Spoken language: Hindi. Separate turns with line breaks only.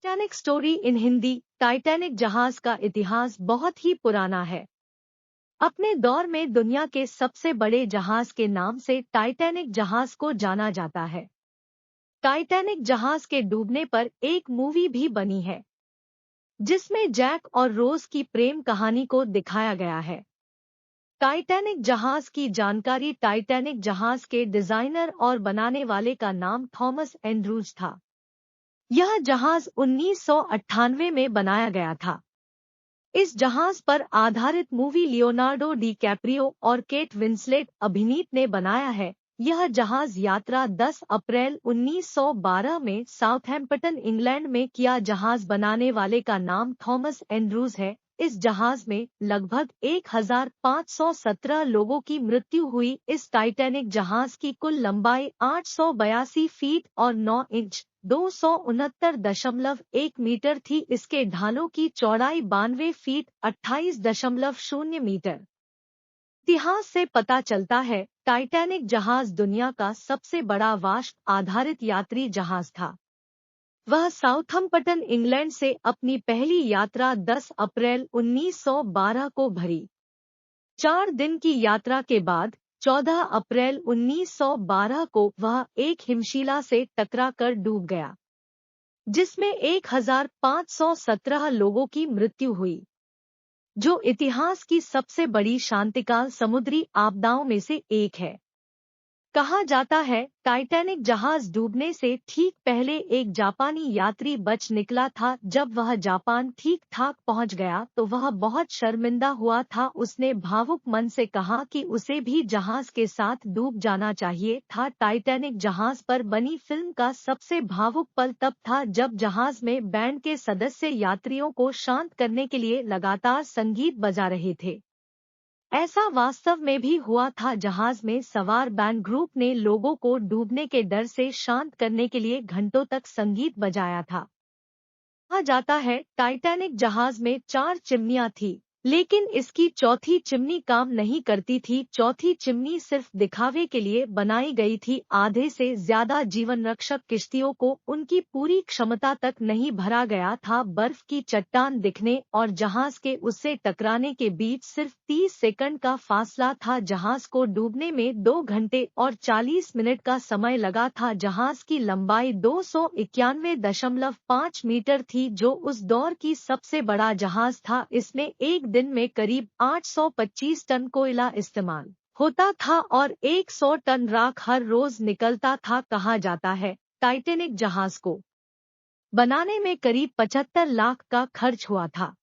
Titanic story in Hindi. Titanic जहाज का इतिहास बहुत ही पुराना है। अपने दौर में दुनिया के सबसे बड़े जहाज के नाम से टाइटैनिक जहाज को जाना जाता है। टाइटैनिक जहाज के डूबने पर एक मूवी भी बनी है, जिसमें जैक और रोज की प्रेम कहानी को दिखाया गया है। टाइटैनिक जहाज की जानकारी। टाइटैनिक जहाज के डिजाइनर और बनाने वाले का नाम थॉमस एंड्रूज था। यह जहाज 1998 में बनाया गया था। इस जहाज पर आधारित मूवी लियोनार्डो डी कैप्रियो और केट विंसलेट अभिनीत ने बनाया है। यह जहाज यात्रा 10 अप्रैल 1912 में साउथहैम्पटन इंग्लैंड में किया। जहाज बनाने वाले का नाम थॉमस एंड्रूज है। इस जहाज में लगभग 1517 लोगों की मृत्यु हुई। इस टाइटैनिक जहाज की कुल लंबाई 882 फीट और 9 इंच 269.1 मीटर थी। इसके ढालों की चौड़ाई 92 फीट 28.0 मीटर। इतिहास से पता चलता है, टाइटैनिक जहाज दुनिया का सबसे बड़ा वाष्प आधारित यात्री जहाज था। वह साउथहम्पटन इंग्लैंड से अपनी पहली यात्रा 10 अप्रैल 1912 को भरी। 4 दिन की यात्रा के बाद 14 अप्रैल 1912 को वह एक हिमशिला से टकरा कर डूब गया, जिसमें 1517 लोगों की मृत्यु हुई, जो इतिहास की सबसे बड़ी शांतिकाल समुद्री आपदाओं में से एक है। कहा जाता है, टाइटैनिक जहाज डूबने से ठीक पहले एक जापानी यात्री बच निकला था। जब वह जापान ठीक ठाक पहुंच गया तो वह बहुत शर्मिंदा हुआ था। उसने भावुक मन से कहा कि उसे भी जहाज के साथ डूब जाना चाहिए था। टाइटैनिक जहाज पर बनी फिल्म का सबसे भावुक पल तब था जब जहाज में बैंड के सदस्य यात्रियों को शांत करने के लिए लगातार संगीत बजा रहे थे। ऐसा वास्तव में भी हुआ था। जहाज में सवार बैंड ग्रुप ने लोगों को डूबने के डर से शांत करने के लिए घंटों तक संगीत बजाया था। कहा जाता है, टाइटैनिक जहाज में 4 चिमनियां थी, लेकिन इसकी चौथी चिमनी काम नहीं करती थी। चौथी चिमनी सिर्फ दिखावे के लिए बनाई गई थी। आधे से ज्यादा जीवन रक्षक किश्तियों को उनकी पूरी क्षमता तक नहीं भरा गया था। बर्फ की चट्टान दिखने और जहाज के उससे टकराने के बीच सिर्फ 30 सेकंड का फासला था। जहाज को डूबने में 2 घंटे और 40 मिनट का समय लगा था। जहाज की लंबाई 291.5 मीटर थी, जो उस दौर की सबसे बड़ा जहाज था। इसमें एक दिन में करीब 825 टन कोयला इस्तेमाल होता था और 100 टन राख हर रोज निकलता था। कहा जाता है, टाइटैनिक जहाज को बनाने में करीब 75 लाख का खर्च हुआ था।